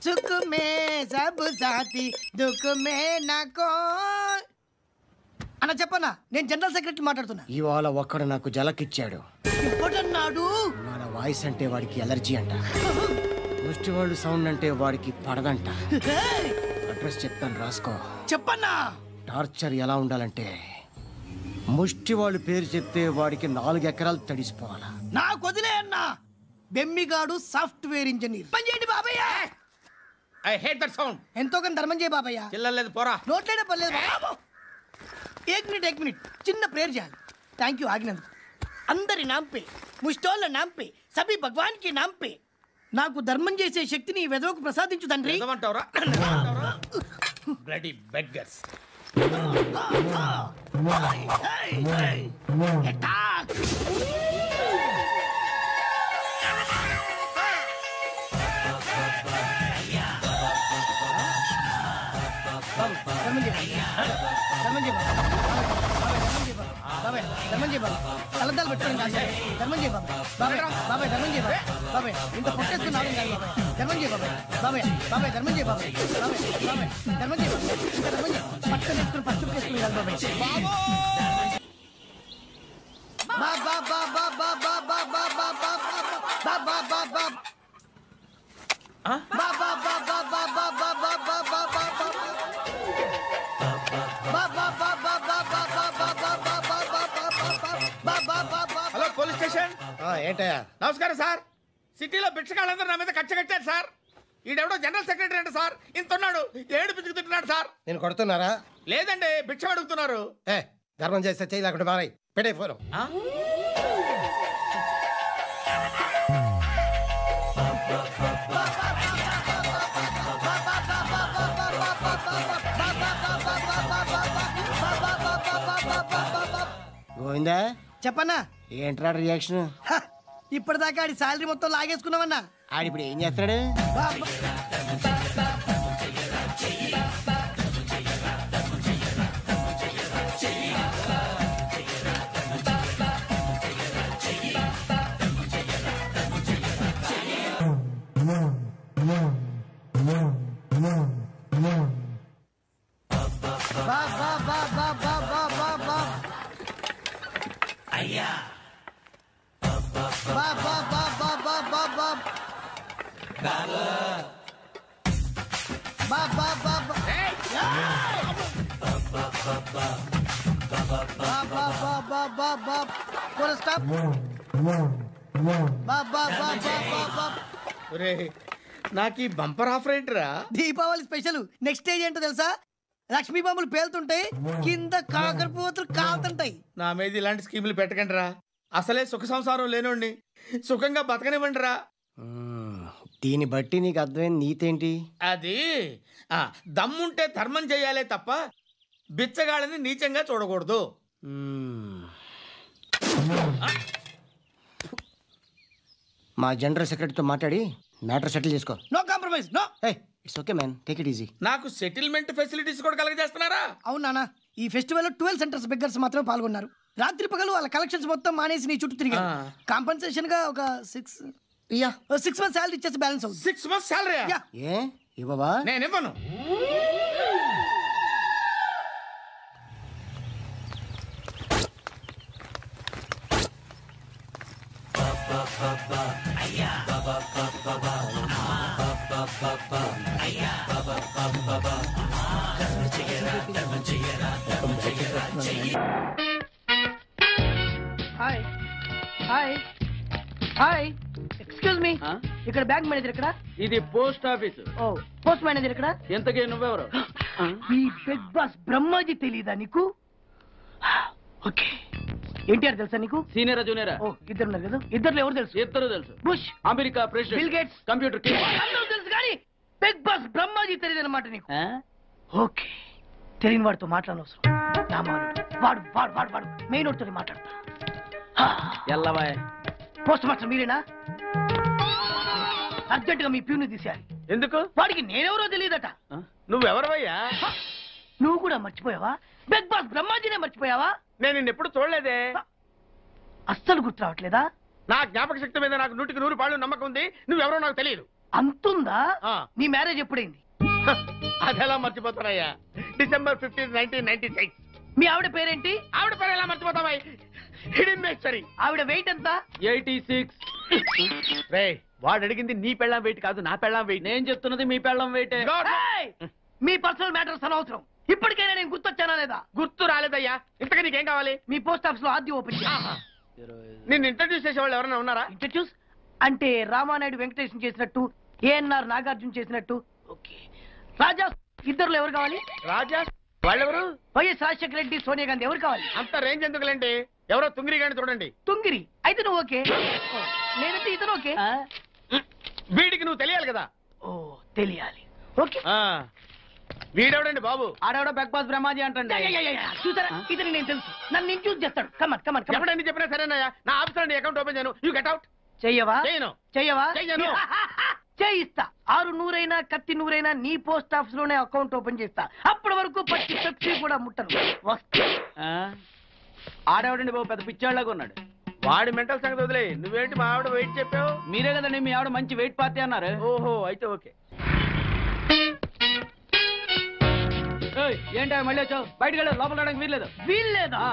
సుఖ్ మే sub Saathi దుఃఖ్ మే నాకో అన్న చెప్పన్నా, నేను జనరల్ సెక్రటరీ మాట్లాడుతున్నా. ఇవాళ ఒక్కడు నాకు జలకిచ్చాడు. ఇవ్వడన్నాడు. మన వాయిస్ అంటే వాడికి ఎలర్జీ అంట. ముష్టి వాళ్ళు సౌండ్ అంటే వాడికి పడదంట. అడ్రస్ చెప్తాను, రాసుకో. చెప్పన్నా. టార్చర్ ఎలా ఉండాలంటే ముష్టి వాళ్ళు పేరు చెప్తే వాడికి 4 ఎకరాలు తడిసిపోవాలా. నాకు వదిలే అన్నా. బెమ్మిగాడు సాఫ్ట్వేర్ ఇంజనీర్. పని చేయండి బాబయ్య. I hate that sound. ఎంతో కొంత ధర్మం చేయ బాబయ్య. చిల్లలేదు పోరా. నోట్లేనే పర్లేదు బాబు. एक मिनट చిన్న ప్రేయర్ చేయాలి. థ్యాంక్ యూ ఆగినందుకు. అందరి నాంపే, ముష్టోళ్ళ నాంపే, సభీ భగవాన్ కి నాంపే నాకు ధర్మం చేసే శక్తిని ఈ వెదవకు ప్రసాదించు తండ్రి. Bloody beggars. కలద్దాలు పెట్టుకోండి ధర్మం చేయ బాబాయ్. బాబాయ్ ధర్మం చేయ బాబాయ్. ఇంత పొట్టేస్తున్నాడు ధర్మం చేయ బాబాయ్. బాబాయ్ ధర్మం చేయ బాబాయ్. ధర్మం చేయ బాబాయ్. ఇంకా ధర్మం చేయ. పట్టుకొని వేసుకుని ఫస్ట్ వేసుకుని కాదు బాబాయ్. Hello police station. ఏంటయ్యా? నమస్కారం సార్. సిటీలో భిక్షకాళ్ళందరూ నా మీద కచ్చ కట్టారు సార్. ఈడెవడో జనరల్ సెక్రటరీ అంటే సార్, ఇంత ఉన్నాడు, 7 పిచ్చుకు తింటున్నాడు సార్. నేను కొడుతున్నారా? లేదండి, భిక్ష అడుగుతున్నారు. ధర్మం చేస్తే చేయి, లేకుండా మారాయి. పెట్టే ఫోన్. గోవిందా చెప్పన్నా. ఏంట్రా రియాక్షన్? ఇప్పటిదాకా ఆడి శాలరీ మొత్తం లాగేసుకున్నావన్నా. ఆడిప్పుడు ఏం చేస్తాడు? నాకు ఈ బంపర్ ఆఫర్ ఏంట్రా? దీపావళి స్పెషల్. నెక్స్ట్ స్టేజ్ ఏంటో తెలుసా? లక్ష్మీ బాంబులు పేలుతుంటాయి, కింద కాకరపువ్వుతులు కాలుతుంటాయి. నా మీద ఇలాంటి స్కీములు పెట్టకండి రా. అసలే సుఖ సంసారం లేనోండి, సుఖంగా బతకనివ్వండి రా. దీన్ని బట్టి నీకు అర్థమైంది నీతేంటి? అది దమ్ముంటే ధర్మం చేయాలే తప్ప బిచ్చగాళ్ళని నీచంగా చూడకూడదు. మా జనరల్ సెక్రటరీతో మాట్లాడి మ్యాటర్ సెటిల్ చేసుకో. No compromise. No. It's okay man, take it easy. నాకు సెటిల్మెంట్ ఫెసిలిటీస్ కూడా కలగజేస్తున్నారా? అవునా? ఈ ఫెస్టివల్ 12 సెంటర్స్ బెగ్గర్స్ మాత్రమే పాల్గొన్నారు. రాత్రి పగలు వాళ్ళ కలెక్షన్స్ మొత్తం మానేసి నీ చుట్టూ తిరిగారు. కాంపన్సేషన్ గా ఒక 6 మంత్స్ సాలరీ ఇచ్చేసి బ్యాలెన్స్ అవుతుంది. 6 మంత్స్ సాలరీ? ఏ ఇవ్వవా? నేను ఇవ్వను. Hi hi hi, excuse me, ఇక్కడ బ్యాంక్ మేనేజర్ ఇక్కడ? ఇది పోస్ట్ ఆఫీస్. ఓ, పోస్ట్ మేనేజర్ ఇక్కడ? ఎంతకే నువ్వెవరు? ఈ బిగ్ బాస్ బ్రహ్మాజీ తెలీదా నీకు? ఓకే, ఎన్టీఆర్ తెలుసా నీకు? సీనియరా జూనియరా? ఓ, ఇద్దరు ఉన్నారు కదా. ఇద్దరు ఎవరు తెలుసు? ఇద్దరు తెలుసు. Bush, America president, bill gates, computer king. అందరూ తెలుసు కానీ బిగ్ బాస్ బ్రహ్మాజీ తెలియదు అనమాట నీకు. ఓకే, తెలియని వాడితో మాట్లాడనవసరం. వాడు వాడు వాడు వాడు మెయిన్ వాడితో మాట్లాడతా. ఎల్లవాయ్. పోస్ట్ మాస్టర్ మీరేనా? అర్జెంట్ గా మీ ప్యూని తీసేయాలి. ఎందుకు? వాడికి నేనెవరో తెలియదట. నువ్వెవరవయ్యా? నువ్వు కూడా మర్చిపోయావా? బిగ్ బాస్ బ్రహ్మాజీనే మర్చిపోయావా? నేను నిన్నెప్పుడు చూడలేదే. అస్సలు గుర్తు రావట్లేదా? నా జ్ఞాపక శక్తి మీద నాకు 100కి 100 పాళ్ళు నమ్మకం ఉంది. నువ్వెవరో నాకు తెలియదు. అంతుందా? ఆ. నీ మ్యారేజ్ ఎప్పుడైంది? అదెలా మర్చిపోతారయ్యా, December 15, 1996. మీ ఆవిడ పేరేంటి? ఆవిడ పేరు ఎలా మర్చిపోతావా? హిడింబేశ్వరి. ఆవిడ వెయిట్ ఎంత? 86. రే, వాడు అడిగింది నీ పెళ్ళాం వెయిట్ కాదు, నా పెళ్ళాం వెయిట్. నేను చెప్తున్నది మీ పెళ్ళం వెయిటే. ఏయ్! మీ పర్సనల్ మ్యాటర్స్ అనవసరం. ఇప్పటికైనా నేను గుర్తొచ్చానా లేదా? గుర్తు రాలేదయ్యా. ఇంతగా నీకేం కావాలి? మీ పోస్ట్ ఆఫీస్ లో ఆద్యం ఓపెన్ ఆహా. నిన్ను ఇంట్రడ్యూస్ చేసే వాళ్ళు ఎవరైనా ఉన్నారా? ఇంట్రడ్యూస్ అంటే రామానాయుడు వెంకటేశం చేసినట్టు, ఏఎన్ఆర్ నాగార్జున చేసినట్టు. ఓకే. రాజా ఇద్దరులో ఎవరు కావాలి? రాజా వాళ్ళెవరు? వైఎస్ రాజశేఖర రెడ్డి, సోనియా గాంధీ ఎవరు కావాలి? అంత రేంజ్ ఎందుకులేండి, ఎవరో తుంగిరి గాని చూడండి. తుంగిరి అయితే నువ్వు ఓకే, నేనైతే ఇతను ఓకే. వీడికి నువ్వు తెలియాలి కదా. ఓ తెలియాలి. ఓకే. వీడెవడండి బాబు? ఆడవిడ బిగ్ బాస్ బ్రహ్మాజీ అంటండి. చూసారా, ఇతను నేను తెలుసు, నన్ను ఇంట్రడ్యూస్ చేస్తాడు. Come on come on come on. ఎప్పుడైనా చెప్పినా సరేనయ్యా, నా ఆఫీస్ లో అకౌంట్ ఓపెన్ చేయను. You get out. చెయ్యవా? చేయను. చెయ్యవా? చెయ్యను. చేయిస్తా. 600 కత్తి 100 నీ పోస్ట్ ఆఫీస్ లోనే అకౌంట్ ఓపెన్ చేస్తా. అప్పటి వరకు పచ్చి పెప్సీ కూడా ముట్టను. వస్తా. ఆడవిడండి బాబు, పెద్ద పిచ్చాళ్ళగా ఉన్నాడు. వాడి మెంటల్ సంగతి వదిలే. నువ్వేంటి మా ఆవిడ వెయిట్ చెప్పావు? మీరే కదండి మీ ఆవిడ మంచి వెయిట్ పార్టీ అన్నారు. ఓహో, అయితే ఓకే. ఏయ్, ఏంటి మళ్ళీ వచ్చావు? బయటకు వెళ్ళదు, లోపల రావడానికి వీల్లేదు. వీల్లేదా? ఆ.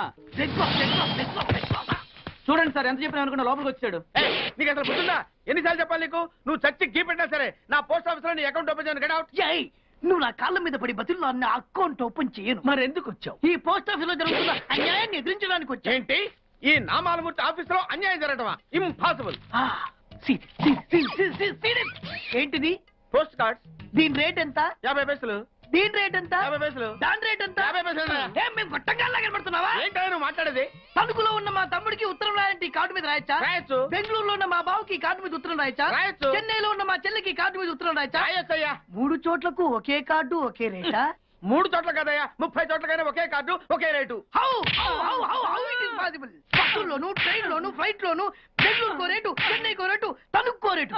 చూడండి సార్, ఎంత చెప్పినా అనుకున్నా లోపలికి వచ్చాడు. ఏయ్, నీకు అసలు గుర్తుందా? ఎన్నిసార్లు చెప్పాలి నీకు? నువ్వు చచ్చి గీ పెట్టినా సరే నా పోస్ట్ ఆఫీస్ లో నీ అకౌంట్ ఓపెన్ చేయను. Get out. ఏయ్, నువ్వు నా కాళ్ళ మీద పడి బతుల్లో అన్న అకౌంట్ ఓపెన్ చేయను. మరి ఎందుకు వచ్చావు? ఈ పోస్ట్ ఆఫీస్ లో జరుగుతున్న అన్యాయాన్ని ఎదిరించడానికి వచ్చా. ఏంటి ఈ నామాలమూర్తి ఆఫీస్ లో అన్యాయం జరగటమా? ఇంపాసిబుల్. ఏంటిది? Post cards. దీని రేట్ ఎంత? 50 పైసలు. దీని రేట్ ఎంత? 50 పైసలు. దాని రేట్ ఎంత? 50 పైసలు. ఏం మేము గొట్టంగా కనబడుతున్నావా? ఏంటో నువ్వు మాట్లాడేది? తణుకులో ఉన్న మా తమ్ముడికి ఉత్తరం రాయంటే కార్డు మీద రాయచ్చా? రాయొచ్చు. బెంగళూరులో ఉన్న మా బావుకి కార్డు మీద ఉత్తరం రాయచ్చా? రాయొచ్చు. చెన్నైలో ఉన్న మా చెల్లికి కార్డు మీద ఉత్తరం రాయచ్చా? రాయొచ్చయ్యా. 3 చోట్లకు ఒకే కార్డు ఒకే రేటా? 3 చోట్ల కదయ్యా, 30 చోట్లకైనా ఒకే కార్డు ఒకే rate. How it is possible? బస్సుల్లోను, ట్రైన్ లోను, ఫ్లైట్ లోను బెంగళూరుకో రేటు, చెన్నైకో రేటు, తణుక్కో రేటు,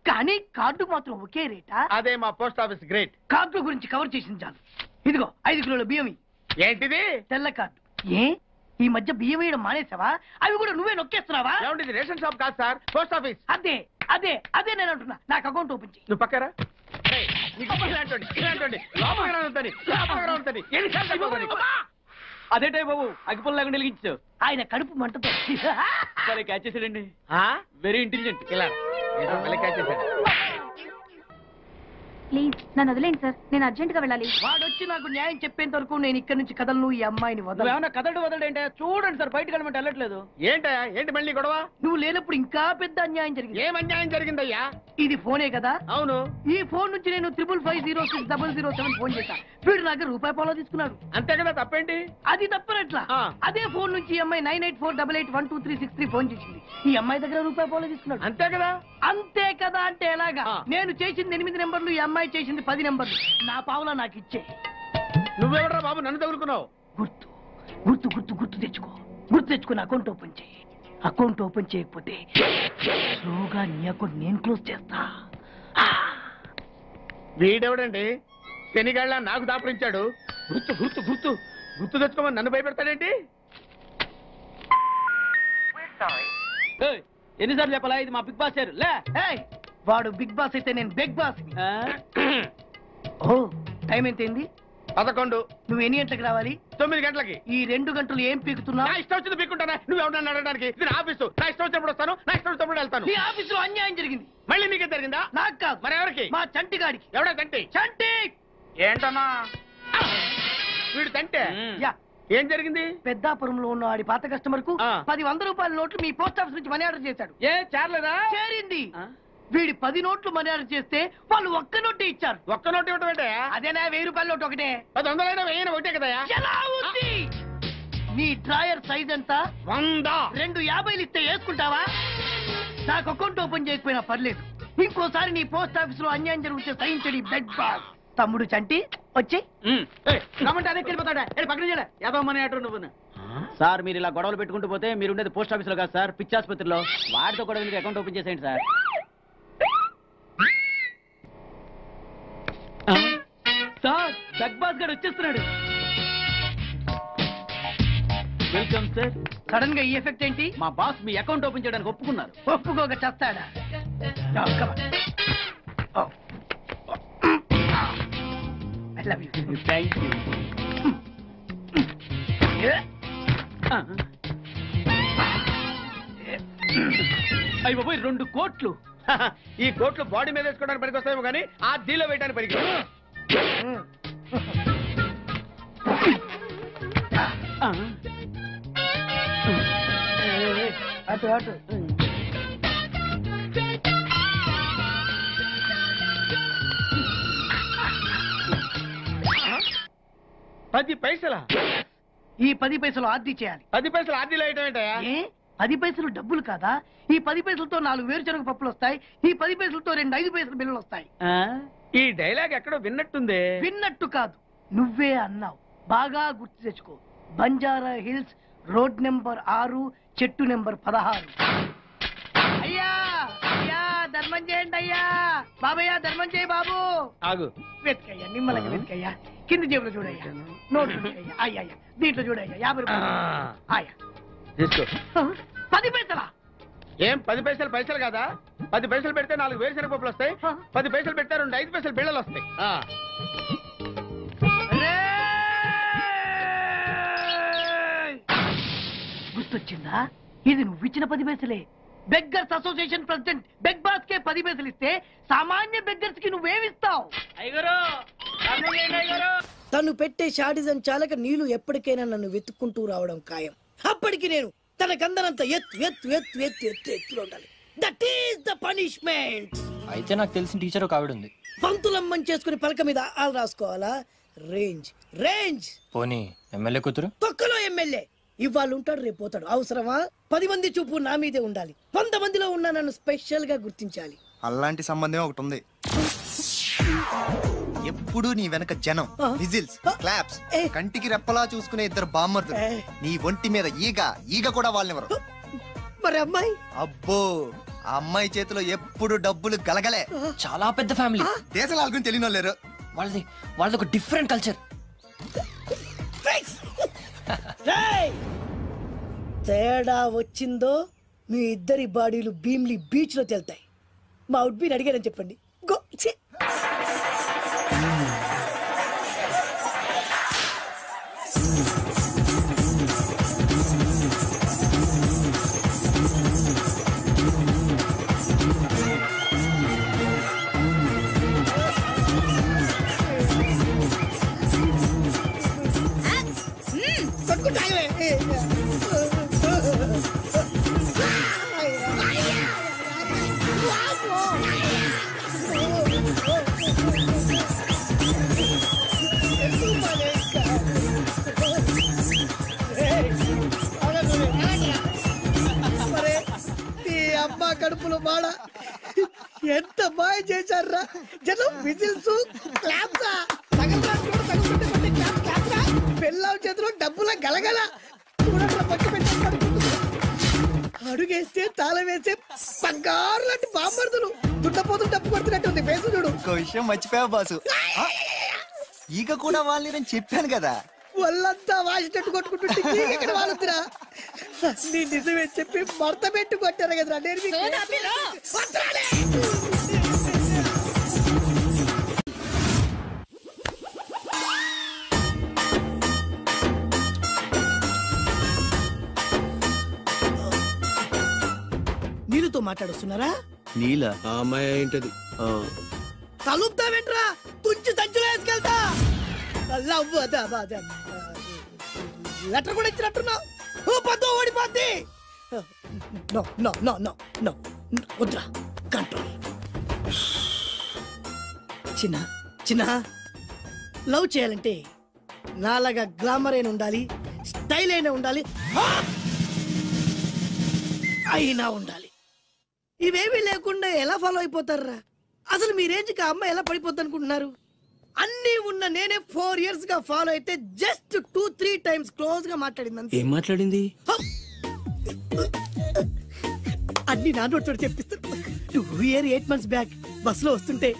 కానీ కార్డు మాత్రం ఒకే రేటా? అదే మా పోస్ట్ ఆఫీస్ గ్రేట్. కార్డు గురించి కవర్ చేసింది చాలు. ఇదిగో 5 కిలోల బియ్యం. ఏంటిది? తెల్ల కార్డు. ఏ ఈ మధ్య బియ్యం వేయడం మానేసావా? అవి కూడా నువ్వే నొక్కేస్తున్నావా? ఏమండి, ఇది రేషన్ షాప్ కాదు సార్, పోస్ట్ ఆఫీస్. అదే అదే అదే నేను అంటున్నా. నాకు అకౌంట్ ఓపెన్ చేయి. నువ్వు పక్కరా. ఏయ్, నీకు ఇలాంటి లోపలికి రానుందని, లోపలికి రానుందని ఎన్నిసార్లు చెప్పావు నీకు? అదేటే బాబు, అగ్గిపుల్ల లేకుండా వెలిగించావు. ఆయన కడుపు మంటతో సరే, క్యాచ్ చేసాడండి. Very intelligent. ఇలా ఏదో మళ్ళీ క్యాచ్ చేశాడు. ప్లీజ్ నన్ను వదిలేండి సార్, నేను అర్జెంట్ గా వెళ్ళాలి. వాడొచ్చి నాకు న్యాయం చెప్పేంత వరకు నేను ఇక్కడి నుంచి కదలను. ఈ అమ్మాయిని వదలను. నువ్వేమన్నా కదలడు వదలంటే చూడండి సార్, బయటకు వెళ్ళమంటే వెళ్ళట్లేదు. ఏంటయ్యా, ఏంటి మళ్ళీ గొడవ? నువ్వు లేనప్పుడు ఇంకా పెద్ద అన్యాయం జరిగింది. ఏం అన్యాయం జరిగిందయ్యా? ఇది ఫోనే కదా? అవును. ఈ ఫోన్ నుంచి నేను 555060007 ఫోన్ చేశా. వీడు నాకు ₹1 తీసుకున్నాడు. అంతే కదా, తప్పేంటి? అది తప్పనట్లా. ఆ. అదే ఫోన్ నుంచి ఈ అమ్మాయి 9848812363 ఫోన్ చేసింది. ఈ అమ్మాయి దగ్గర ₹1 తీసుకున్నాడు. అంతే కదా. అంతే కదా అంటే ఎలాగా? ఆ. నేను చేసింది 8 నెంబర్లు, ఈ అమ్మాయి చేసింది 10 నెంబర్లు. నా పావులా నాకు ఇచ్చే. నువ్వెవడరా బాబు నన్ను తగులుకున్నావు? గుర్తు గుర్తు గుర్తు గుర్తు తెచ్చుకో. గుర్తు తెచ్చుకుని అకౌంట్ ఓపెన్ చేయి. అకౌంట్ ఓపెన్ చేయకపోతే స్లోగా నీ అకౌంట్ నేను క్లోజ్ చేస్తా. వీడెవడండి శనిగాళ్ళ నాకు దాపరించాడు? గుర్తు గుర్తు గుర్తు గుర్తు తెచ్చుకోమని నన్ను భయపెడతాడేంటి? ఏయ్, ఎన్నిసార్లు చెప్పాలా, ఇది మా బిగ్ బాస్ సార్. లే, ఏయ్, వాడు బిగ్ బాస్ అయితే నేను బిగ్ బాస్. ఆ? ఓ టైం ఎంతైంది? 11. నువ్వు ఎన్ని గంటలకు రావాలి? 9 గంటలకి. ఈ 2 గంటలు ఏం పీకుతున్నావు? నా ఇష్టం వచ్చింది పీక్కుంటానా? నువ్వు ఎవరన్నా అడగడానికి? ఇది నా ఆఫీసు. నా ఇష్టం వచ్చినప్పుడు వస్తాను, నా ఇష్టం వచ్చినప్పుడు వెళ్తాను. నీ ఆఫీసులో అన్యాయం జరిగింది. మళ్ళీ నీకే జరిగిందా? నాకు కాదు, మరి ఎవరికి? మా చంటి గాడికి. ఎవడా తంటి? చంటి ఏంటన్నా వీడు తంటే? యా, ఏం జరిగింది? పెద్దాపురంలో ఉన్న వాడి పాత కస్టమర్ కు ఆ. 10 100 నోట్లు మీ పోస్ట్ ఆఫీస్ నుంచి మనీ ఆర్డర్ చేశాడు. ఏ చేరలేదా? చేరింది. ఆ? వీడి 10 నోట్లు మనీ ఆర్డర్ చేస్తే వాళ్ళు ఒక్క నోటే ఇచ్చారు. ఒక్క నోటు ఇవ్వటం ఏంటే? అదేనా ₹1000 నోటు ఒకటే. 100 వెయ్యి ఒకటే కదయా? ఎలా ఉంది? నీ డ్రాయర్ సైజ్ ఎంత? 100. 2 50 ఇస్తే వేసుకుంటావా? నాకు అకౌంట్ ఓపెన్ చేయకపోయినా పర్లేదు. ఇంకోసారి నీ పోస్ట్ ఆఫీస్ లో అన్యాయం జరిగితే సహించడి బెడ్ బాస్. తమ్ముడు చంటి వచ్చి రమ్మంటే అదే వెళ్ళిపోతాడా? పక్కన చేయలే యాదవ మనీ ఆటో నువ్వు. సార్, మీరు ఇలా గొడవలు పెట్టుకుంటూ పోతే మీరు ఉండేది పోస్ట్ ఆఫీస్ లో కాదు సార్, పిచ్చి ఆసుపత్రిలో. వాడితో కూడా మీకు అకౌంట్ ఓపెన్ చేసేయండి సార్. సార్, బిగ్ బాస్ గారు వచ్చేస్తున్నాడు. Welcome sir. సడన్ గా ఈ ఎఫెక్ట్ ఏంటి? మా బాస్ మీ అకౌంట్ ఓపెన్ చేయడానికి ఒప్పుకున్నారు. ఒప్పుకోక చేస్తాడా? కోట్లు. ఈ కోట్లు బాడీ మీద వేసుకోవడానికి పనికొస్తాయేమో కానీ ఆ దీలో వేయడానికి పనికి అటు అటు 10 పైసలా? ఈ 10 పైసలు ఆర్డీ చేయాలి. 10 పైసలు ఆర్డీలో వేయటం ఏంటయ్యా? ఏ 10 పైసలు డబ్బులు కాదా? ఈ 10 పైసలతో 4 వేరుశనగ పప్పులు వస్తాయి. ఈ 10 పైసలతో 2 5 పైసలు బిల్లులు వస్తాయి. ఈ డైలాగ్ ఎక్కడో విన్నట్టుంది. విన్నట్టు కాదు, నువ్వే అన్నావు. బాగా గుర్తు తెచ్చుకో. బంజారా హిల్స్, రోడ్ నెంబర్ 6, చెట్టు నెంబర్ 16. అయ్యా అయ్యా ధర్మం చేయండి అయ్యా. బాబయ్యా ధర్మం చేయి బాబు. ఆగు. వెతుకయ్యా, నిమ్మలంగా వెతుకయ్యా. కింది జేబులో చూడయ్యా, నోట్లు చూడయ్యా. అయ్యా దీంట్లో చూడయ్యా, 50 రూపాయలు. అయ్యా తీసుకో. 10 పైసలా? ఏం 10 పైసలు పైసలు కాదా? 10 పైసలు పెడితే 4 వేరుశనగ పప్పులు వస్తాయి. 10 పైసలు పెడితే 2 5 పైసలు బిళ్ళలు వస్తాయి. గుర్తొచ్చిందా? ఇది నువ్వు ఇచ్చిన 10 పైసలే. Beggars association president beg boss కే 10 పైసలు ఇస్తే సామాన్య బెగ్గర్స్ కి నువ్వేమిస్తావు? తను పెట్టే షాడిజం చాలక నీళ్లు ఎప్పటికైనా నన్ను వెతుక్కుంటూ రావడం ఖాయం. అప్పటికి నేను తనకందనంత ఎత్తు ఎత్తు ఎత్తు ఎత్తు ఎత్తు ఎత్తులో ఉండాలి. That is the punishment. అయితే నాకు తెలిసిన టీచర్ ఒక ఆవిడ ఉంది. పంతులమ్మని చేసుకుని పలక మీద ఆలు రాసుకోవాలా? Range range. పోనీ ఎమ్మెల్యే కూతురు? తొక్కలో ఎమ్మెల్యే. ఇవాళ ఉంటాడు, రేపు పోతాడు. అవసరమా? 10 మంది చూపు నా మీదే ఉండాలి. 100 మందిలో ఉన్న నన్ను స్పెషల్ గా గుర్తించాలి. అలాంటి సంబంధం ఒకటి ఉంది. ఎప్పుడు నీ వెనక జనం, విజిల్స్, క్లాప్స్, కంటికి రెప్పలా చూసుకునే 2 బామ్మర్దులు. నీ ఒంటి మీద ఈగ కూడా వాళ్ళెవరు. మరి అమ్మాయి? అబ్బో, ఆ అమ్మాయి చేతిలో ఎప్పుడు డబ్బులు గలగలే. చాలా పెద్ద ఫ్యామిలీ. దేశాల వాళ్ళని తెలియని వాళ్ళు లేరు. వాళ్ళది ఒక డిఫరెంట్ కల్చర్. తేడా వచ్చిందో మీ ఇద్దరి బాడీలు భీమ్లీ బీచ్ లో తేలుతాయి. మా ఉడ్బీని అడిగారని చెప్పండి. గో. కడుపులో బాడ ఎంత బాగా చేశారా జనం. విజిల్స్, క్లాప్స్, పెళ్ళాం చేతిలో డబ్బుల గలగల. అడుగేస్తే తాళం వేస్తే బంగారు లాంటి బామ్మర్దులు. దుడ్డపోతులు డబ్బు కొడుతున్నట్టుంది ఫేసు చూడు. ఇంకో విషయం మర్చిపోయావు బాసు, ఈగ కూడా వాళ్ళని చెప్పాను కదా. వాళ్ళంతా వాసినట్టు కొట్టుకుంటుంటే ఇక్కడ వాళ్ళురా. నీ నిజమే చెప్పి మడత పెట్టి కొట్టారు కదరా. నీళ్ళతో మాట్లాడుస్తున్నారా? నీలా? ఆ అమ్మాయి ఏంటది? తలుపుతావేంట్రా? తుంచి సంచులో వేసుకెళ్తా. లెటర్ కూడా ఇచ్చినట్టున్నావు. ఓడిపోద్ది. వద్దురా, కంట్రోల్. చిన్న లవ్ చేయాలంటే నాలాగా గ్లామర్ అయినా ఉండాలి, స్టైల్ అయినా ఉండాలి, అయినా ఉండాలి. ఇవేమీ లేకుండా ఎలా ఫాలో అయిపోతారా? అసలు మీ రేంజ్కి ఆ అమ్మాయి ఎలా పడిపోద్ది అనుకుంటున్నారు? అన్నీ ఉన్న నేనే 4 years గా ఫాలో అయితే జస్ట్ 2-3 times క్లోజ్ గా మాట్లాడింది. ఏం మాట్లాడింది? అన్ని నా నోటితో చెప్పిస్తాను. 2 years 8 months బ్యాక్ బస్ లో వస్తుంటే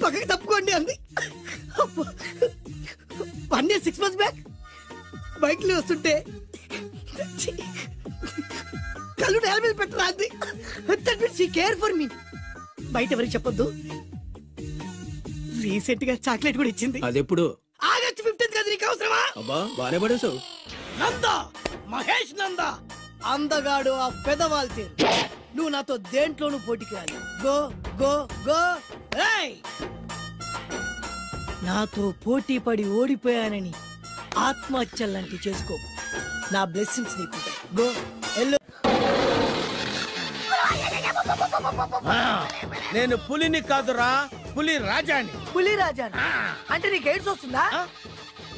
పక్కకి తప్పుకోండి అంది. 1 year 6 months బ్యాక్ బైక్ లో వస్తుంటే కళ్ళు నేల మీద పెట్టరా అంది. Care for me. బయట ఎవరికి చెప్పొద్దు. రీసెంట్ గా చాక్లెట్ కూడా ఇచ్చింది. అదెప్పుడు? ఆగస్ట్ 15th కదా. నీకు అవసరమా? అబ్బా బానే పడేసావు. నందా మహేష్ నంద అందగాడు ఆ పెదవాల్ తీరు. నువ్వు నాతో దేంట్లోనూ పోటీకి రాలి. Go go go. ఏయ్! నాతో పోటీ పడి ఓడిపోయానని ఆత్మహత్యలాంటి చేసుకో. నా బ్లెస్సింగ్స్ నీకుంటాయి. Go yellow. నేను పులిని కాదురా, పులి రాజాని. పులి రాజా అంటే నీకు ఎయిడ్స్ వస్తుందా?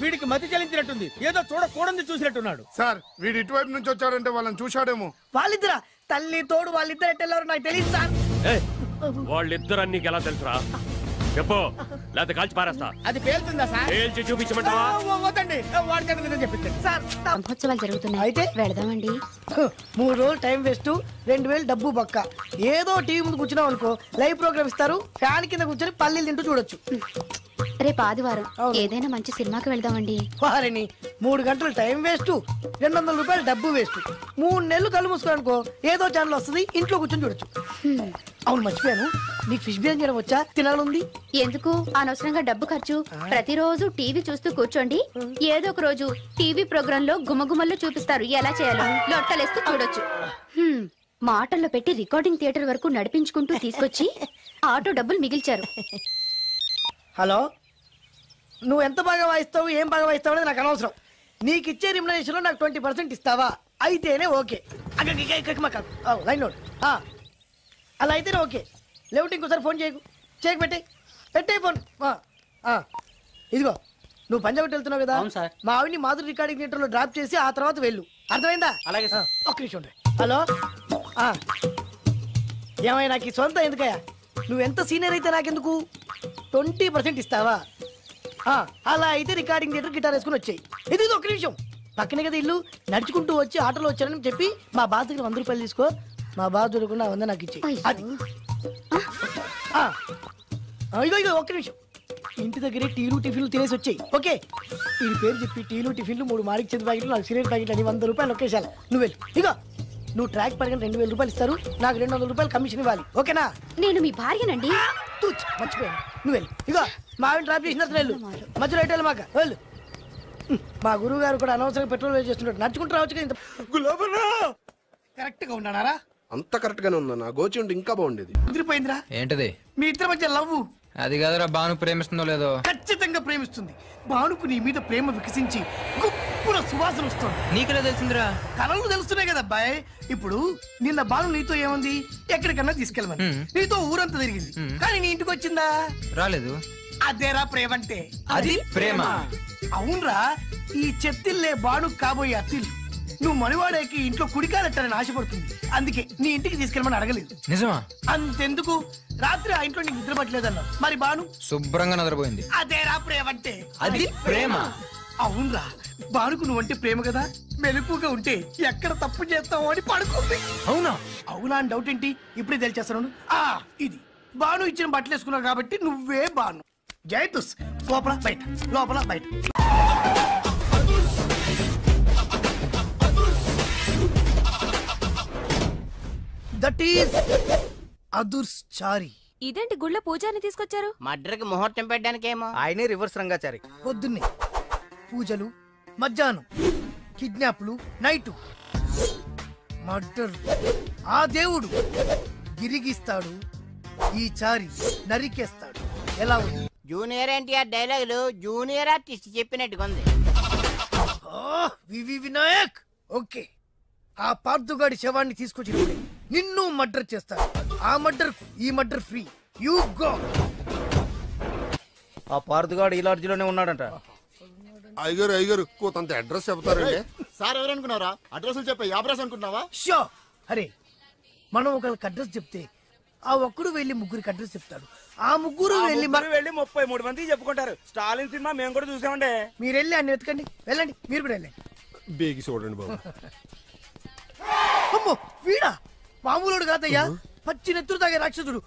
వీడికి మతి చలించినట్టుంది, ఏదో చూడకూడదు చూసినట్టున్నాడు. సార్ వీడు ఇటువైపు నుంచి వచ్చాడంటే వాళ్ళని చూశాడేమో. వాళ్ళిద్దరా? తల్లి తోడు వాళ్ళిద్దరు ఎట్టెళ్ళారు నాకు తెలియదు సార్. వాళ్ళిద్దరు నీకు ఎలా తెలుసురా? చెప్పు, లేకపోతే కాల్చి పారేస్తా. అది పేలుతుందా సార్? పేల్చి చూపించమంటావా? వద్దండి, వాడి చేత నిజం చెప్పించండి సార్ బ్రహ్మోత్సవాలు జరుగుతున్నాయి, అయితే వెళదామండి. 3 రోజులు టైం వేస్ట్, 2000 డబ్బు బక్క. ఏదో టీవీ ముందు కూర్చున్నాం అనుకో, లైవ్ ప్రోగ్రామ్ ఇస్తారు, ఫ్యాన్ కింద కూర్చొని పల్లీలు తింటూ చూడొచ్చు. రేపు ఆదివారం ఏదైనా మంచి సినిమాకి వెళ్దామండి. వారిని 3 గంటలు టైం వేస్ట్, 200 రూపాయలు డబ్బు వేస్ట్. 3 నెలలు కళ్ళు మూసుకోనుకో, ఏదో ఛానల్ వస్తుంది, ఇంట్లో కూర్చొని చూడొచ్చు. అవును మర్చిపోయాను, నీకు ఫిష్ బిర్యానీ చేయడం వచ్చా? తినాలుంది. ఎందుకు అనవసరంగా డబ్బు ఖర్చు? ప్రతిరోజు టీవీ చూస్తూ కూర్చోండి, ఏదో ఒక రోజు టీవీ ప్రోగ్రామ్ లో గుమగుమల్లో చూపిస్తారు ఎలా చేయాలో. లొట్టలేస్తూ చూడొచ్చు. మాటల్లో పెట్టి రికార్డింగ్ థియేటర్ వరకు నడిపించుకుంటూ తీసుకొచ్చి ఆటో డబ్బులు మిగిల్చారు. హలో, నువ్వు ఎంత బాగా వాయిస్తావు, ఏం బాగా వాయిస్తావు అనేది నాకు అనవసరం. నీకు ఇచ్చే రిమ్యునరేషన్ లో నాకు 20% ఇస్తావా? అయితేనే ఓకే. Line note. అలా అయితేనే ఓకే. లేవుంటే ఇంకోసారి ఫోన్ చేయకు. పెట్టే ఫోన్. ఇదిగో, నువ్వు పంజాబ్ వెళ్తున్నావు కదా, మా ఆవిడ్ని మాధురి రికార్డింగ్ థియేటర్ లో డ్రాప్ చేసి ఆ తర్వాత వెళ్ళు. అర్థమైందా? అలాగే సార్. ఒక్క నిమిషం ఉండే. హలో, ఏమయ్య నాకు ఈ సొంత ఎందుకయ్యా? నువ్వెంత సీనియర్ అయితే నాకెందుకు? 20% ఇస్తావా? అలా అయితే రికార్డింగ్ థియేటర్ గిటార్ వేసుకుని వచ్చాయి. ఇది ఒక్క నిమిషం, పక్కనే కదా ఇల్లు. నడుచుకుంటూ వచ్చి ఆటోలో వచ్చానని చెప్పి మా బాధ దగ్గర 100 రూపాయలు తీసుకో. మా బాధ దొరకకుండా 100 నాకు ఇచ్చేయి. అది ఇగో ఒక్క నిమిషం. ఇంటి దగ్గరే టీలు టిఫిన్లు తినేసి వచ్చాయి. ఓకే, ఈ పేరు చెప్పి టీలు టిఫిన్లు 3 మారికి చెంది ప్యాకెట్లు, 4 సిగరెట్ ప్యాకెట్లు అని 100 రూపాయలు ఒకేసారి. నువ్వు వెళ్ళు. ఇగో, నువ్వు ట్రాక్ పడిన 2000 రూపాయలు ఇస్తారు, నాకు 200 రూపాయలు కమిషన్ ఇవ్వాలి. ఓకేనా? నేను మీ భార్యనండి. మర్చిపోయాను. నువ్వు వెళ్ళు. ఇగో, మా ఆవిడ డ్రాప్ చేసిన వెళ్ళు. మధ్యలో ఎటు మాక వెళ్ళు. మా గురువు గారు కూడా అనవసరంగా పెట్రోల్ వేస్ట్ చేస్తుంటాడు. నడుచుకుంటూ రావచ్చు కదా. కరెక్ట్ గా ఉన్నారా? అంత కరెక్ట్ గానే ఉందా? నా గోచి ఉంటే ఇంకా బాగుండేది. కుదిరిపోయిందిరా. ఏంటది? మీ ఇద్దరి మధ్య లవ్. అది కాదురా, బాను ప్రేమిస్తుందో లేదో. ఖచ్చితంగా ప్రేమిస్తుంది. బానుకు నీ మీద ప్రేమ వికసించి గుప్పున సువాసన వస్తుంది. నీకెలా తెలిసిందిరా? కళలు తెలుస్తున్నాయి కదా అబ్బాయి. ఇప్పుడు నిన్న బాను నీతో ఏముంది, ఎక్కడికన్నా తీసుకెళ్ళమని నీతో ఊరంతా తిరిగింది, కానీ నీ ఇంటికి వచ్చిందా? రాలేదు. అదేరా ప్రేమ అంటే. అది ప్రేమ. అవునరా, ఈ చెత్తిల్లే బాను కాబోయే అత్తిల్లు. నువ్వు మనవాడేకి ఇంట్లో కుడికాలట్టాలని ఆశపడుతుంది, అందుకే నీ ఇంటికి తీసుకెళ్ళమని అడగలేదు. నిజమా? అంతెందుకు, రాత్రి ఆ ఇంట్లో నీకు నిద్ర పట్టలేదన్నావు, మరి బాను శుభ్రంగా నిద్రపోయింది. అదేరా ప్రేమ అంటే. అది ప్రేమ. అవునరా, బానుకు నువ్వంటే ప్రేమ కదా, మెలకుగా ఉంటే ఎక్కడ తప్పు చేస్తావు అని పడుకుంది. అవునా? అవునా అని డౌట్ ఏంటి, ఇప్పుడే తెలిచేస్తాను. ఇది బాను ఇచ్చిన బట్టలు వేసుకున్నావు కాబట్టి నువ్వే బాను. జైతుస్ లోపల బయట, లోపల బయట. దట్ ఈస్ అదుర్చారి. ఇదేంటి గుళ్ళ పూజారిని తీసుకొచ్చారు? మడ్రకి ముహూర్తం పెట్టడానికేమో. ఆయనే రివర్స్ రంగాచారి. పొద్దున్నే పూజలు, మధ్యాహ్నం కిడ్నాప్లు, నైటు మర్డర్. ఆ దేవుడు గిరిగిస్తాడు, ఈ చారి నరికేస్తాడు. ఎలా ఉంది? జూనియర్ ఎన్టీఆర్ డైలాగులు జూనియర్ ఆర్టిస్ట్ చెప్పినట్టుగా ఉంది. వినాయక్. ఓకే, ఆ పార్థుగాడి శవాన్ని తీసుకొచ్చినప్పుడు నిన్ను మర్డర్ చేస్తాడు. ఆ మర్డర్ ఈ మర్డర్ ఫ్రీ. You go. ఆ పార్థుగాడు ఈ లాడ్జిలోనే ఉన్నాడంట. అయ్యగారు కొంత అడ్రస్ చెప్తారండి. సార్ ఎవరనుకున్నారా? అడ్రస్ చెప్పే యాబ్రాస్ అనుకున్నావా? షో. అరే, మనం ఒకరికి అడ్రస్ చెప్తే ఆ ఒక్కడు వెళ్ళి ముగ్గురికి అడ్రస్ చెప్తాడు. ఆ ముగ్గురు వెళ్ళి 33 మందికి చెప్పుకుంటారు. స్టాలిన్ సినిమా మేము కూడా చూసామండి. మీరు వెళ్ళి అన్ని వెతకండి. వెళ్ళండి, మీరు కూడా వెళ్ళండి. బేగి చూడండి బాబు. అమ్మో, వీడా? మామూలుడు కాదయ్యా, పచ్చి నెత్తురు తాగే రాక్షసుడు.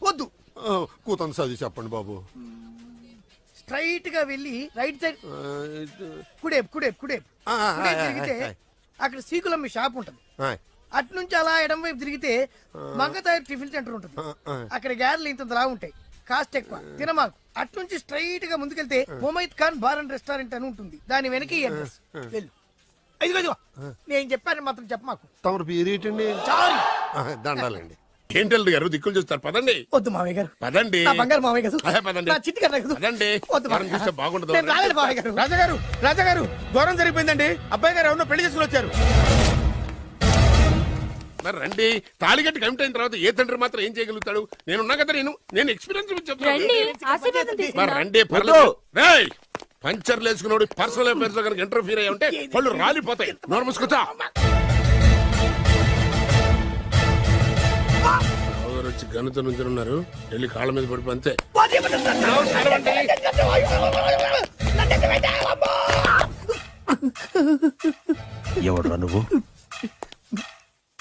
వద్దు, కూతంత చదివి చెప్పండి బాబు. స్ట్రైట్ గా వెళ్ళి రైట్ సైడ్ కుడేపు తిరిగితే అక్కడ సీకులమ్మి షాప్ ఉంటది. అటు నుంచి అలా ఎడం వైపు తిరిగితే మంగతాయి టిఫిన్ సెంటర్ ఉంటుంది. అక్కడ గ్యారెలు ఇంత లా ఉంటాయి, కాస్ట్ ఎక్కువ, తినమాకు. అటు నుంచి స్ట్రైట్ గా ముందుకెళ్తే Mumaith Khan bar and restaurant అని ఉంటుంది. దాని వెనక వెళ్ళు. ఇదిగో నేను చెప్పాను మాత్రం చెప్ప మాకు. తమరు పేరేటండి? సారీ. దండాలండి. ఏంటల్లుడు గారు దిక్కులు చూస్తారు, పదండి. వద్దు మామయ్య గారు. పదండి. నా బంగారు మామయ్య గారు. పదండి. నా చిట్టి గారు కదా. పదండి. వద్దు మనం చూస్తే బాగుండదు. నేను రాలేదు మామయ్య గారు. రాజాగారు ఘోరం జరిగిపోయిందండి. అబ్బాయి గారు ఎవరినో పెళ్లి చేసుకుని వచ్చారు. మరి రండి. తాళిగట్టి కమిట్ అయిన తర్వాత ఏ తండ్రి మాత్రం ఏం చేయగలుగుతాడు? నేనున్నా కదా, నేను ఎక్స్పీరియన్స్ చెప్తాను. మరి రండి, పర్లేదు. రేయ్, పంచర్లు వేసుకున్నాడు పర్సనల్ అఫేర్స్ లో కనుక ఇంటర్ఫీర్ అయ్యి ఉంటే పళ్ళు రాలిపోతాయి. నోరు మూసుకొచ్చా. వచ్చి గనుత నుంచి ఉన్నారు. వెళ్ళి కాళ్ళ మీద పడిపో అంతే. ఎవడురా నువ్వు?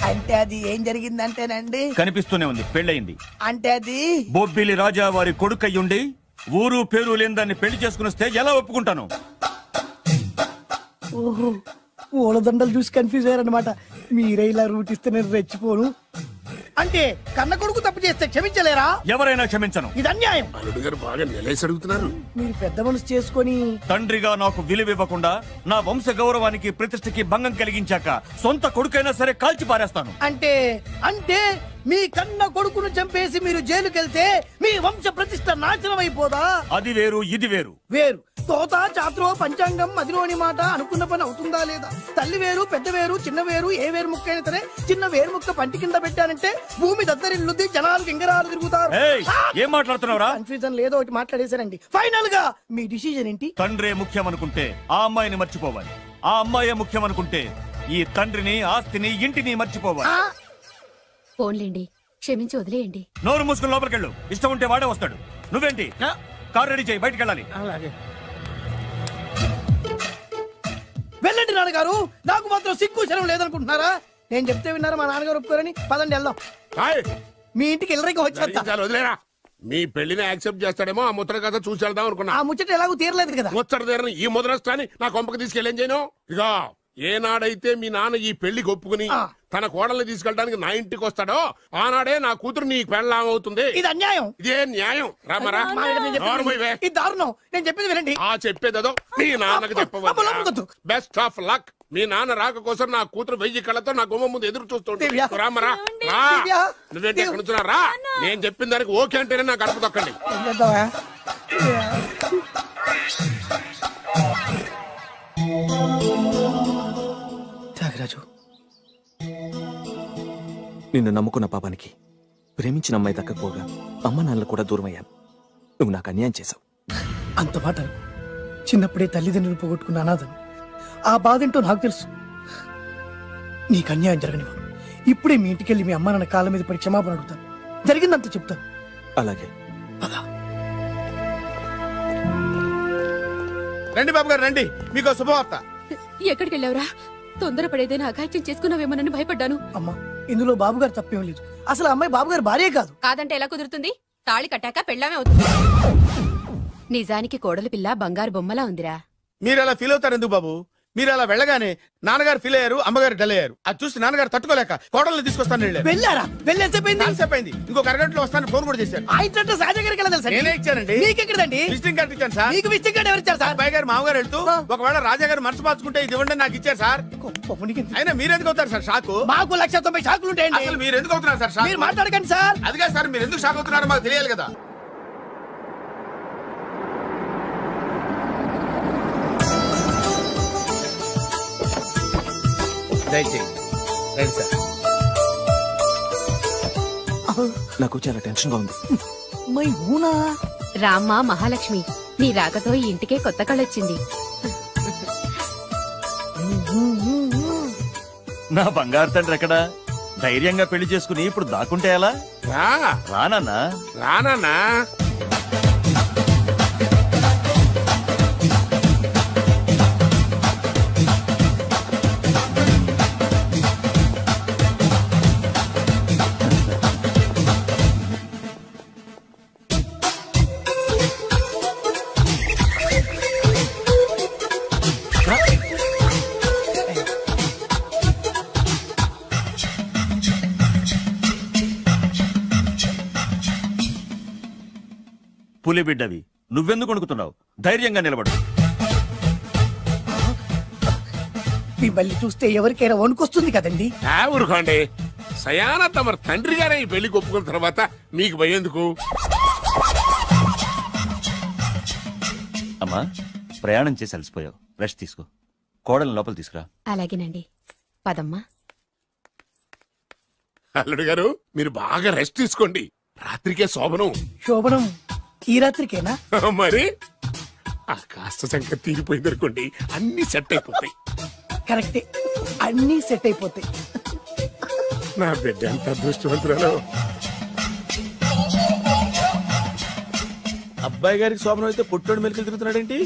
అంటే అది ఏం జరిగిందంటేనండి, కనిపిస్తూనే ఉంది, పెళ్ళయింది. అంటే అది బొబ్బిలి రాజా వారి కొడుకయ్యుండి ఊరు పేరు లేని దాన్ని పెళ్లి చేసుకుని వస్తే ఎలా ఒప్పుకుంటాను? ఓహో, ఓలదండలు చూసి కన్ఫ్యూజ్ అయ్యారనమాట. మీరే ఇలా రూట్ ఇస్తే నేను రెచ్చిపోను. అంటే కన్న కొడుకు తప్పు చేస్తే క్షమించలేరా? ఎవరైనా క్షమించను. ఇది అన్యాయం. అల్లుడు గారు బాగా నిలేసి అడుగుతున్నారు. మీరు పెద్ద మనసు చేసుకొని తండ్రిగా నాకు విలువివ్వకుండా నా వంశ గౌరవానికి ప్రతిష్టకి భంగం కలిగించాక సొంత కొడుకైనా సరే కాల్చి పారేస్తాను. అంటే అంటే మీ కన్న కొడుకును చంపేసి మీరు జైలుకెళ్తే మీ వంశ ప్రతిష్ట నాశనం అయిపోదా? అది వేరు, ఇది వేరు. వేరు. తోత చాత్రో పంచాంగం మదిలోని మాట అనుకున్న పని అవుతుందా లేదా? తల్లి వేరు, పెద్ద వేరు, చిన్న వేరు, ఏ వేరు ముక్క అయినా సరే చిన్న వేరు ముక్క పంటి కింద పెట్టానంటే భూమి దద్దరిల్లుద్ది, జనాలు గింగరాలు తిరుగుతారు. ఏం మాట్లాడుతున్నావురా? కన్ఫ్యూజన్ లేదో ఒకటి మాట్లాడేశారండి. ఫైనల్ గా మీ డిసిజన్ ఏంటి? తండ్రే ముఖ్యం అనుకుంటే ఆ అమ్మాయిని మర్చిపోవాలి. ఆ అమ్మాయే ముఖ్యం అనుకుంటే ఈ తండ్రిని, ఆస్తిని, ఇంటిని మర్చిపోవాలి. ఫోన్లేండి, క్షమించి వదిలేయండి. నోరు మూసుకుని లోపలికెళ్ళు. ఇష్టం ఉంటే వాడే వస్తాడు. నువ్వేంటి? కార్ రెడీ చేయి, బయటికి వెళ్ళాలి. వెళ్ళండి నాన్నగారు. నాకు మాత్రం సిగ్గు శరం లేదనుకుంటున్నారా? నేను చెప్తే విన్నారా? మా నాన్నగారు ఒప్పుకోరని. పదండి వెళ్దాం. మీ ఇంటికి ఎల్లరికి వదిలేరా. మీ పెళ్లిని యాక్సెప్ట్ చేస్తాడేమో ఆ ముద్ర కథ చూసి వెళ్దాం అనుకున్నా. ఆ ముచ్చట ఎలాగో తీరలేదు కదా. ముచ్చట తీరని ఈ ముద్రష్టాన్ని నా కొంపకి తీసుకెళ్ళేం చేయను. ఇక ఏనాడైతే మీ నాన్న ఈ పెళ్లికి ఒప్పుకుని తన కోడల్ని తీసుకెళ్ళడానికి నా ఇంటికి వస్తాడో ఆనాడే నా కూతురు నీ పెళ్ళాం అవుతుంది. ఇది అన్యాయం. ఇదే న్యాయం. రామరా, ఇది దారుణం. నేను చెప్పేది వినండి. ఆ చెప్పేదో మీ నాన్నకు చెప్పవచ్చు. Best of luck. మీ నాన్న రాక కోసం నా కూతురు 1000 కళ్ళతో నా గుమ్మ ముందు ఎదురు చూస్తుంటే రామరా, రా. నువ్వేంటి ఎక్కడ నుంచున్నా? రా. నేను చెప్పిన దానికి ఓకే అంటేనే నాకు అడుపు తొక్కండి. త్యాగరాజు, నిన్ను నమ్ముకున్న పాపానికి ప్రేమించిన అమ్మాయి దక్కకపోగా అమ్మ నాన్నలు కూడా దూరమయ్యాను. నువ్వు నాకు అన్యాయం చేశావు. అంత మాట చిన్నప్పుడే తల్లిదండ్రులు పోగొట్టుకున్న అనాథను. ఆ బాధ ఏంటో నాకు తెలుసు. నీకు అన్యాయం జరగనివ్వను. ఇప్పుడే మీ ఇంటికెళ్ళి మీ అమ్మ నాన్న కాళ్ళ మీద పడి క్షమాపణ అడుగుతాను. జరిగిందంత చెప్తాను. అలాగే. రండి బాబు గారు, రండి. మీకు శుభవార్త. ఎక్కడికి వెళ్ళావురా? తొందరపడేదైనా అఘాయిత్యం చేసుకున్నావేమోనని భయపడ్డాను. అమ్మా, ఇందులో బాబుగారు తప్పేం లేదు. అసలు అమ్మాయి బాబుగారు భార్యే కాదు. కాదంటే ఎలా కుదురుతుంది? తాళి కట్టాక పెళ్ళామే అవుతుంది. నిజానికి కోడలి పిల్ల బంగారు బొమ్మలా ఉందిరా. మీరు అలా ఫీల్ అవుతారు ఎందుకు బాబు? మీరు అలా వెళ్ళగానే నాన్నగారు ఫీల్ అయ్యారు, అమ్మగారు డల్ అయ్యారు. అది చూసి నాన్నగారు తట్టుకోలేక కోడల్ని తీసుకొస్తాను వెళ్ళారా? వెళ్ళేసేపోయింది. ఇంకొక అరగంటలో వస్తాను ఫోన్ కూడా చేశారు. ఆ ఇంట్లో రాజా గారికి ఎలా తెలుసా? నేనే ఇచ్చానండి. మీకెక్కడండి? విజిటింగ్ కార్డు ఇచ్చాను సార్. మీకు విజిటింగ్ కార్డు ఎవరు ఇచ్చారు సార్? అబ్బాయి గారు మామగారు వెళ్తూ ఒకవేళ రాజా గారు మనసు మార్చుకుంటే ఇది ఇవ్వండి నాకు ఇచ్చారు సార్. అయినా మీరు ఎందుకు అవుతారు సార్ షాకు? మాకు 190 షాకులు ఉంటాయండి. అసలు మీరు ఎందుకు అవుతున్నారు సార్ షాక్? మీరు మాట్లాడకండి సార్. అదిగా సార్, మీరు ఎందుకు షాక్ అవుతున్నారో మాకు తెలియాలి కదా. రండి సార్. నాకు చాలా టెన్షన్ గా ఉంది. రామ్మ మహాలక్ష్మి, నీ రాకతో ఈ ఇంటికే కొత్త కళొచ్చింది. నా బంగారు తండ్రి ఎక్కడా? ధైర్యంగా పెళ్లి చేసుకుని ఇప్పుడు దాక్కుంటే ఎలా? రానన్నా. రానన్నా. పులిబిడ్డవి, నువ్వెందుకు వణుకుతున్నావు? ధైర్యంగా నిలబడు. మిమ్మల్ని చూస్తే ఎవరికైనా వణుకొస్తుంది కదండి. ఊరుకోండి, సయాన తమ తండ్రి గారే ఈ పెళ్లికి ఒప్పుకున్న తర్వాత మీకు భయందుకు? అమ్మా, ప్రయాణం చేసి అలసిపోయావు, రెస్ట్ తీసుకో. కోడలు లోపల తీసుకురా. అలాగేనండి, పదమ్మా. అల్లుడు గారు, మీరు బాగా రెస్ట్ తీసుకోండి. రాత్రికే శోభనం. శోభనం ఈ రాత్రికేనా? మరి ఆ కాస్త సంఖ్య తీరిపోయింది అనుకోండి, అన్ని సెట్ అయిపోతాయి. కరెక్టే, అన్ని సెట్ అయిపోతాయి. నా బిడ్డ ఎంత అదృష్టవంతురాలు. అబ్బాయి గారికి శోభనం అయితే పుట్టోడు మెలికలు తిరుగుతున్నాడేంటి?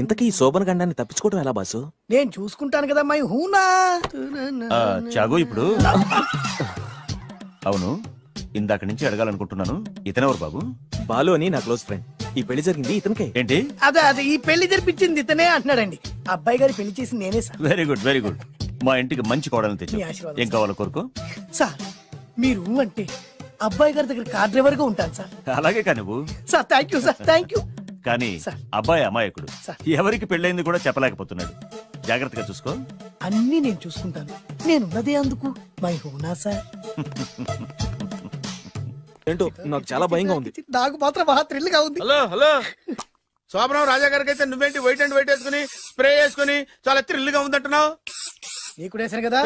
ఇంతకీ ఈ శోభన గండాన్ని తప్పించుకోవడం ఎలా బాసు? నేను చూసుకుంటాను కదా మై హూనా. చాగు ఇప్పుడు. అవును, ఇందాక నుంచి అడగాలనుకుంటున్నాను, ఇతనెవరు బాబు? బాలు అని నా క్లోజ్ ఫ్రెండ్. ఈ పెళ్లి జరిగింది ఇతనికే. ఏంటి? అదే ఈ పెళ్లి జరిపించింది ఇతనే అంటున్నాడండి. అబ్బాయి గారి పెళ్లి చేసింది నేనే sir. Very good, very good. మా ఇంటికి మంచి కోడలను తెచ్చు. మీ ఆశీర్వాదం ఏం కావాలో కోరుకో. సార్ మీరు అంటే అబ్బాయి గారి దగ్గర కార్ డ్రైవర్ గా ఉంటాను సార్. అలాగే కానీ నువ్వు. Sir thank you sir, thank you. కానీ అబ్బాయి అమాయకుడు, ఎవరికి పెళ్ళైంది కూడా చెప్పలేకపోతున్నాడు. జాగ్రత్తగా చూసుకో. అన్ని నేను చూసుకుంటాను, నేనున్నదే అందుకు మై హూనా సార్. ఏంటో నాకు చాలా భయంగా ఉంది. నాకు మాత్రం బాగా థ్రిల్ గా ఉంది. హలో హలో, శోభనం రాజా గారికి అయితే నువ్వేంటి వైట్ అండ్ వైట్ వేసుకుని స్ప్రే వేసుకుని చాలా థ్రిల్ గా ఉందంటున్నావు? నీకు వేసాను కదా.